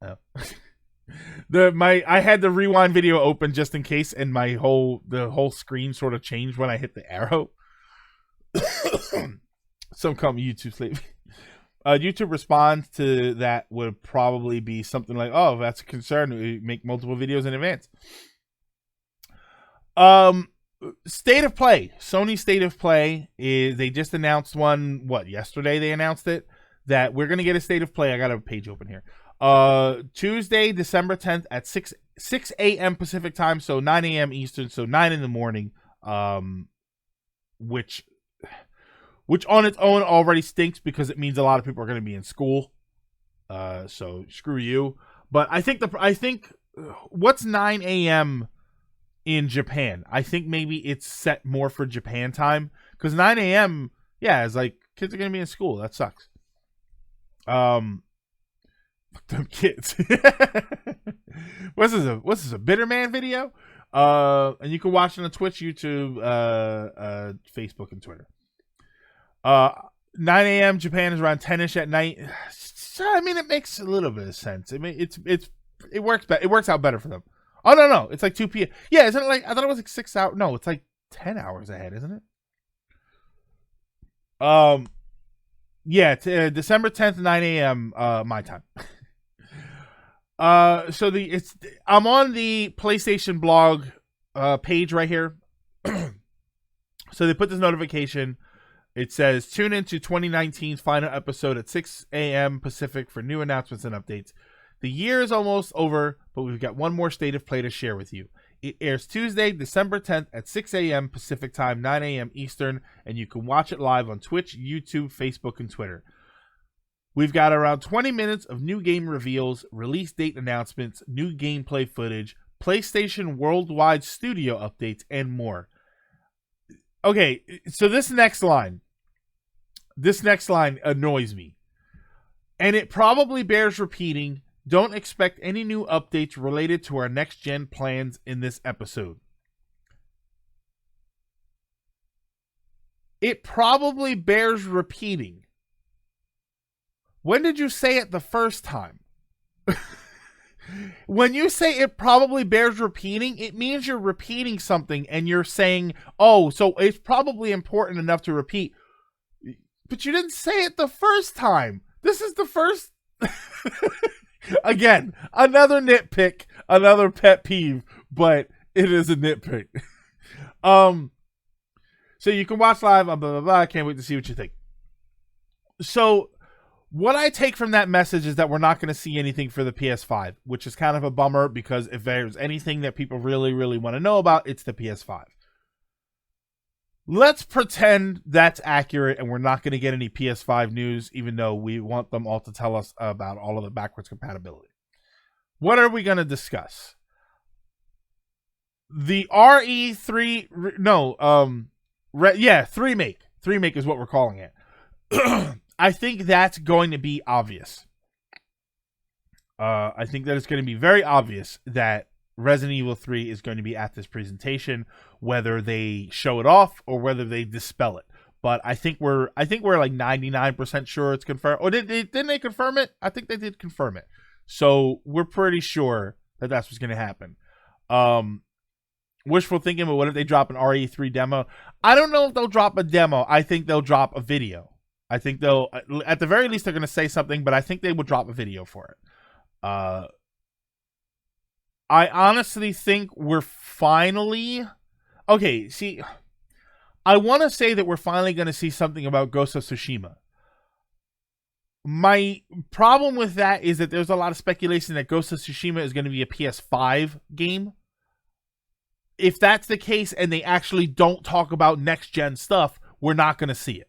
Oh. I had the rewind video open just in case, and the whole screen sort of changed when I hit the arrow. Some call me YouTube slave. YouTube response to that would probably be something like, "Oh, if that's a concern, we make multiple videos in advance." State of Play. Sony State of Play is, they just announced one. What, yesterday they announced it, that we're gonna get a State of Play. I got a page open here. Tuesday, December 10th at 6 a.m. Pacific time, so 9 a.m. Eastern, so 9 in the morning. Which on its own already stinks because it means a lot of people are going to be in school. So screw you. But I think what's 9 a.m. in Japan? I think maybe it's set more for Japan time, because 9 a.m. yeah, it's like kids are going to be in school. That sucks. Fuck them kids. What's this, a Bitter Man video? And you can watch it on Twitch, YouTube, Facebook, and Twitter. 9 a.m. Japan is around 10ish at night. So, I mean, it makes a little bit of sense. I mean, it works better. It works out better for them. Oh no, it's like 2 p.m. Yeah, isn't it like, I thought it was like 6 hours. No, it's like 10 hours ahead, isn't it? Yeah, December 10th, 9 a.m. My time. So I'm on the PlayStation blog page right here. So they put this notification. It says, tune into 2019's final episode at 6 a.m. Pacific for new announcements and updates. The year is almost over, but we've got one more State of Play to share with you. It airs Tuesday, December 10th at 6 a.m. Pacific time, 9 a.m. Eastern, and you can watch it live on Twitch, YouTube, Facebook, and Twitter. We've got around 20 minutes of new game reveals, release date announcements, new gameplay footage, PlayStation Worldwide Studio updates, and more. Okay, so this next line annoys me. And it probably bears repeating. Don't expect any new updates related to our next-gen plans in this episode. It probably bears repeating. When did you say it the first time? When you say it probably bears repeating, it means you're repeating something and you're saying, oh, so it's probably important enough to repeat. But you didn't say it the first time. This is the first. Again, another nitpick, another pet peeve, but it is a nitpick. So you can watch live on blah, blah, blah. I can't wait to see what you think. So what I take from that message is that we're not going to see anything for the PS5, which is kind of a bummer, because if there's anything that people really, really want to know about, it's the PS5. Let's pretend that's accurate and we're not going to get any PS5 news, even though we want them all to tell us about all of the backwards compatibility. What are we going to discuss? The RE3, three make is what we're calling it. I think that's going to be obvious. I think that it's going to be very obvious that Resident Evil 3 is going to be at this presentation, whether they show it off or whether they dispel it. But I think we're like 99% sure it's confirmed. Or didn't they confirm it? I think they did confirm it. So we're pretty sure that that's what's going to happen. Wishful thinking, but what if they drop an RE3 demo? I don't know if they'll drop a demo. I think they'll drop a video. I think they'll, at the very least, they're going to say something, but I think they will drop a video for it. I honestly think we're finally... Okay, see, I want to say that we're finally going to see something about Ghost of Tsushima. My problem with that is that there's a lot of speculation that Ghost of Tsushima is going to be a PS5 game. If that's the case and they actually don't talk about next-gen stuff, we're not going to see it.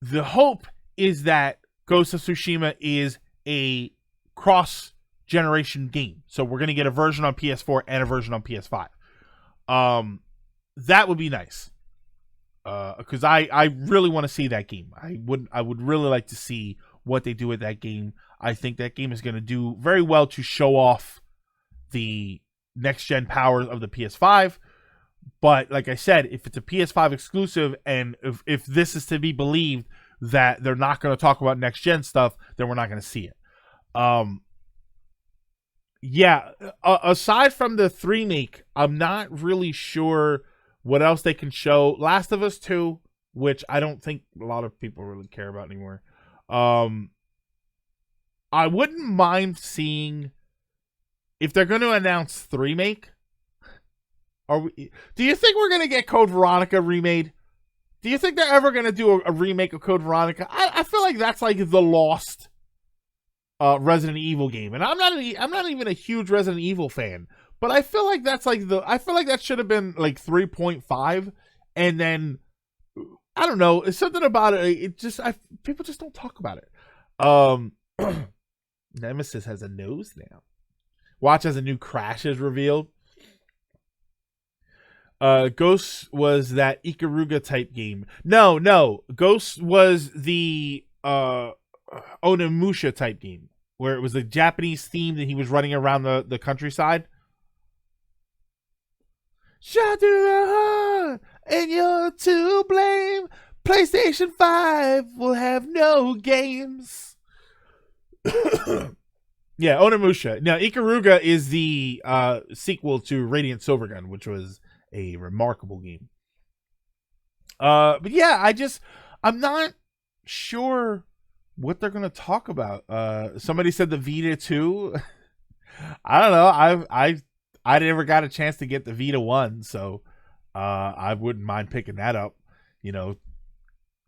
The hope is that Ghost of Tsushima is a cross-generation game. So we're going to get a version on PS4 and a version on PS5. That would be nice. Because I really want to see that game. I would really like to see what they do with that game. I think that game is going to do very well to show off the next-gen powers of the PS5. But like I said, if it's a PS5 exclusive, and if this is to be believed that they're not going to talk about next-gen stuff, then we're not going to see it. yeah, aside from the 3 make, I'm not really sure what else they can show. Last of Us 2, which I don't think a lot of people really care about anymore. Um, I wouldn't mind seeing if they're going to announce 3 make. Do you think we're going to get Code Veronica remade? Do you think they're ever going to do a remake of Code Veronica? I feel like that's like the lost Resident Evil game, and I'm not even a huge Resident Evil fan, but I feel like I feel like that should have been like 3.5, and then I don't know, it's something about it. It just people just don't talk about it. Nemesis has a nose now. Watch as a new Crash is revealed. Ghost was that Ikaruga type game. No. Ghost was the Onimusha type game, where it was a Japanese theme that he was running around the countryside. Shot to the heart, and you're to blame. PlayStation 5 will have no games. Yeah, Onimusha. Now, Ikaruga is the sequel to Radiant Silvergun, which was a remarkable game. But yeah, I'm not sure what they're gonna talk about. Somebody said the Vita 2. I don't know. I never got a chance to get the Vita 1, so I wouldn't mind picking that up. You know,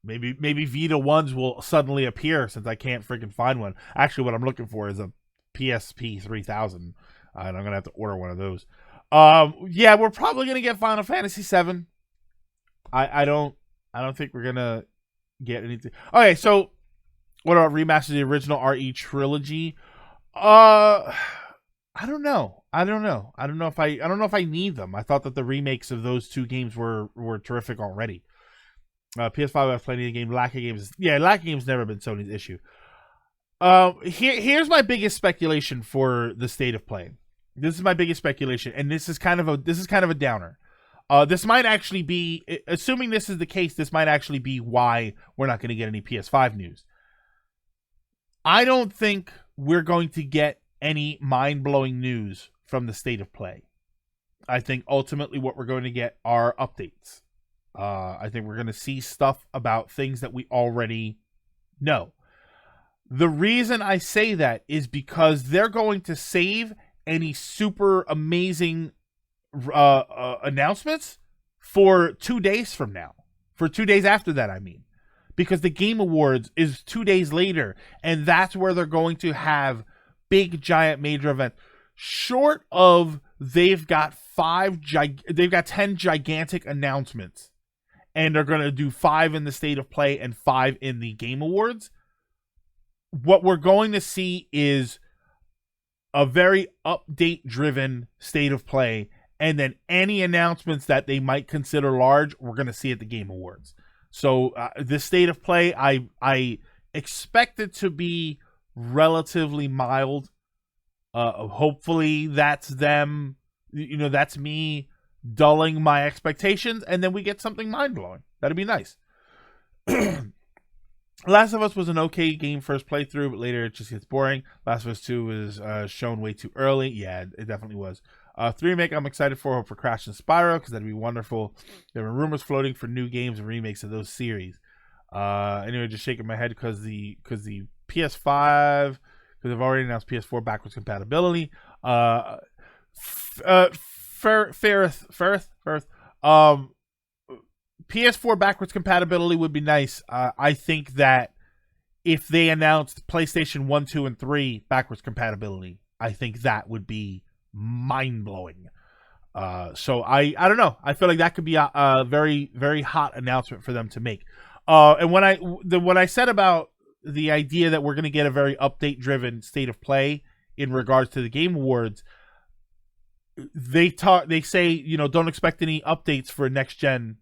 maybe Vita 1s will suddenly appear since I can't freaking find one. Actually, what I'm looking for is a PSP 3000, and I'm gonna have to order one of those. Yeah, we're probably gonna get Final Fantasy 7. I don't think we're gonna get anything. Okay, so what about remaster the original RE trilogy? I don't know. I don't know if I need them. I thought that the remakes of those 2 games were terrific already. PS5 I have plenty of games. Lack of games. Yeah, lack of games never been Sony's issue. Here's my biggest speculation for the state of play. This is my biggest speculation, and this is kind of a downer. This might actually be, assuming this is the case, this might actually be why we're not going to get any PS5 news. I don't think we're going to get any mind-blowing news from the state of play. I think ultimately what we're going to get are updates. I think we're going to see stuff about things that we already know. The reason I say that is because they're going to save any super amazing announcements for 2 days from now. For 2 days after that, I mean. Because the Game Awards is 2 days later, and that's where they're going to have big, giant, major events. Short of they've got 10 gigantic announcements, and they're going to do 5 in the State of Play and 5 in the Game Awards. What we're going to see is a very update-driven State of Play, and then any announcements that they might consider large, we're going to see at the Game Awards. So this State of Play, I expect it to be relatively mild. Hopefully that's them, that's me dulling my expectations, and then we get something mind-blowing. That'd be nice. Last of Us was an okay game first playthrough, but later it just gets boring. Last of Us 2 was shown way too early. Yeah, it definitely was. 3 remake I'm excited for. Hope for Crash and Spyro, because that'd be wonderful. There were rumors floating for new games and remakes of those series. Anyway, just shaking my head because the PS5, because they've already announced PS4 backwards compatibility. Ferrith. PS4 backwards compatibility would be nice. I think that if they announced PlayStation 1, 2, and 3 backwards compatibility, I think that would be mind-blowing. So I don't know. I feel like that could be a very, very hot announcement for them to make. And when I said about the idea that we're going to get a very update-driven State of Play in regards to the Game Awards, they say, don't expect any updates for next gen.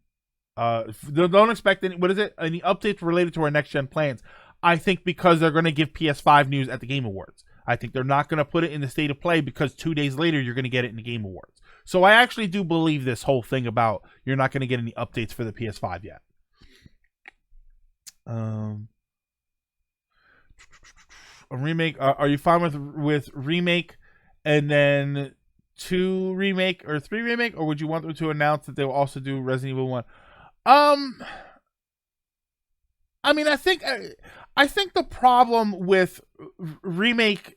Don't expect any updates related to our next gen plans. I think because they're going to give PS5 news at the Game Awards. I think they're not going to put it in the State of Play because 2 days later you're going to get it in the Game Awards. So I actually do believe this whole thing about you're not going to get any updates for the PS5 yet. A remake? Are you fine with remake and then 2 remake or 3 remake, or would you want them to announce that they will also do Resident Evil 1? I mean, I think the problem with remake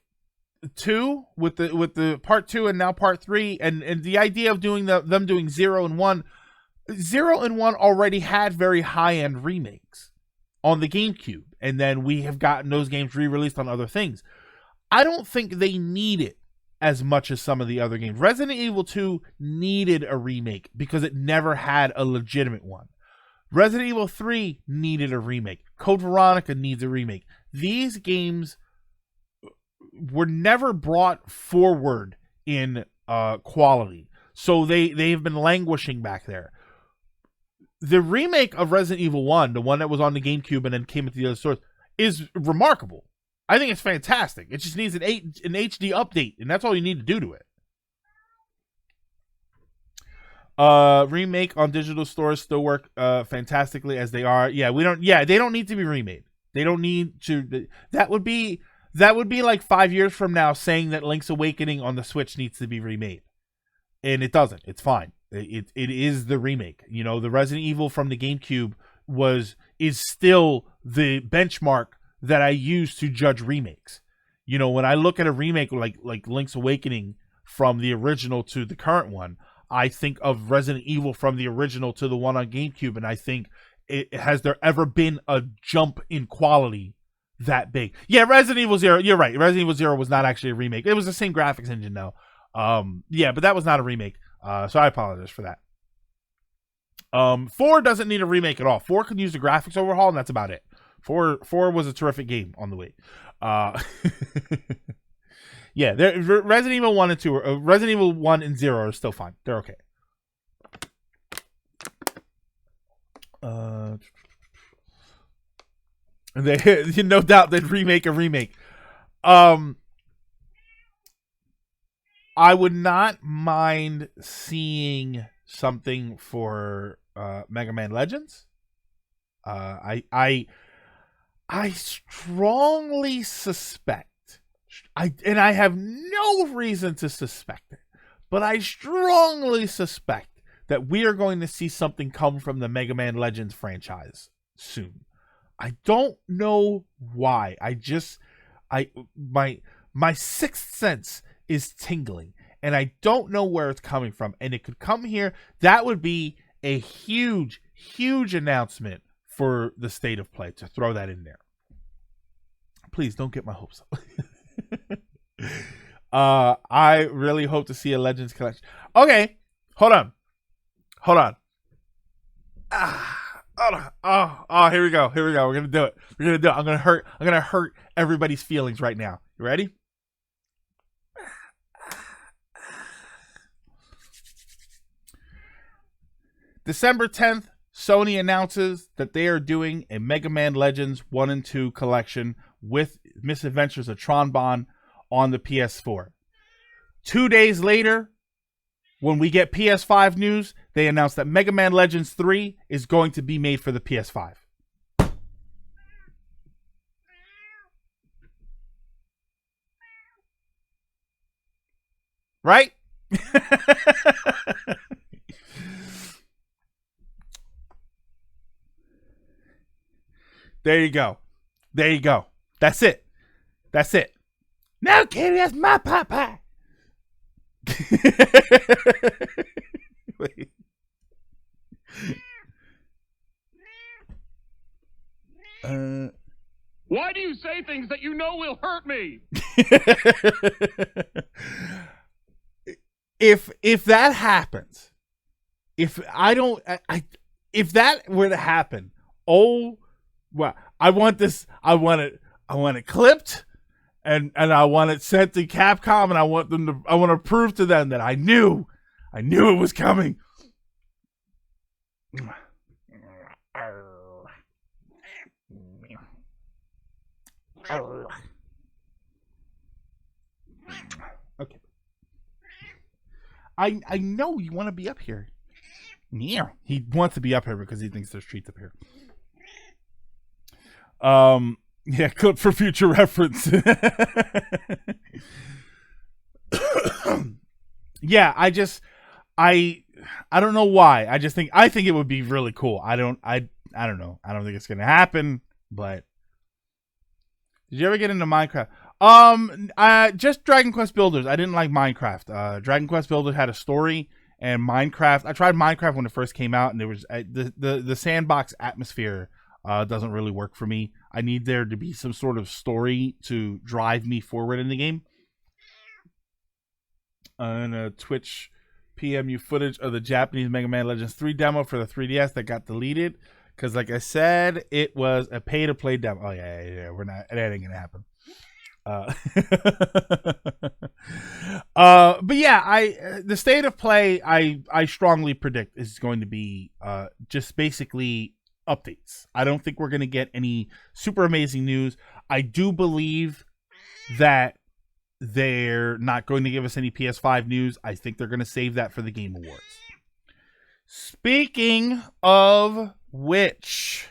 2, with the part 2 and now part 3, and the idea of doing them doing 0 and 1. 0 and 1 already had very high-end remakes on the GameCube, and then we have gotten those games re-released on other things. I don't think they need it as much as some of the other games. Resident Evil 2 needed a remake because it never had a legitimate one. Resident Evil 3 needed a remake. Code Veronica needs a remake. These games were never brought forward in quality, so they've been languishing back there. The remake of Resident Evil 1, the one that was on the GameCube and then came into the other stores, is remarkable. I think it's fantastic. It just needs an HD update, and that's all you need to do to it. Remake on digital stores still work fantastically as they are. Yeah, they don't need to be remade. They don't need to. That would be like 5 years from now saying that Link's Awakening on the Switch needs to be remade, and it doesn't. It's fine. It is the remake. You know, the Resident Evil from the GameCube is still the benchmark that I use to judge remakes. You know, when I look at a remake like Link's Awakening from the original to the current one, I think of Resident Evil from the original to the one on GameCube, and I think, has there ever been a jump in quality that big? Yeah, Resident Evil 0, you're right. Resident Evil 0 was not actually a remake. It was the same graphics engine, though. Yeah, but that was not a remake. So I apologize for that. 4 doesn't need a remake at all. 4 could use the graphics overhaul, and that's about it. 4 was a terrific game on the way. Yeah, Resident Evil 1 and 2, Resident Evil 1 and 0 are still fine. They're okay. No doubt they'd remake a remake. I would not mind seeing something for Mega Man Legends. I strongly suspect, and I have no reason to suspect it, but I strongly suspect that we are going to see something come from the Mega Man Legends franchise soon. I don't know why. My sixth sense is tingling, and I don't know where it's coming from, and it could come here. That would be a huge announcement for the State of Play, to throw that in there. Please don't get my hopes up. I really hope to see a Legends collection. Okay, hold on. Hold on. Oh, here we go. We're gonna do it. I'm gonna hurt everybody's feelings right now. You ready? December 10th, Sony announces that they are doing a Mega Man Legends 1 and 2 collection with Misadventures of Tron Bonne on the PS4. 2 days later, when we get PS5 news, they announce that Mega Man Legends 3 is going to be made for the PS5. Right? There you go. That's it. Now, Kitty, that's my papa. Wait. Why do you say things that you know will hurt me? If that happens, if that were to happen, oh, well, I want it clipped, and I want it sent to Capcom, and I want to prove to them that I knew it was coming. Okay. I know you want to be up here. Yeah, he wants to be up here because he thinks there's treats up here. Yeah, clip for future reference. yeah, I don't know why. I think it would be really cool. I don't know. I don't think it's gonna happen. But did you ever get into Minecraft? Just Dragon Quest Builders. I didn't like Minecraft. Dragon Quest Builders had a story, and Minecraft. I tried Minecraft when it first came out, and there was the sandbox atmosphere doesn't really work for me. I need there to be some sort of story to drive me forward in the game. And a Twitch PMU footage of the Japanese Mega Man Legends 3 demo for the 3DS that got deleted because, like I said, it was a pay-to-play demo. Oh yeah, we're not. That ain't gonna happen. But yeah, the state of play I strongly predict is going to be just basically updates. I don't think we're gonna get any super amazing news. I do believe that they're not going to give us any PS5 news. I think they're going to save that for the Game Awards. Speaking of which,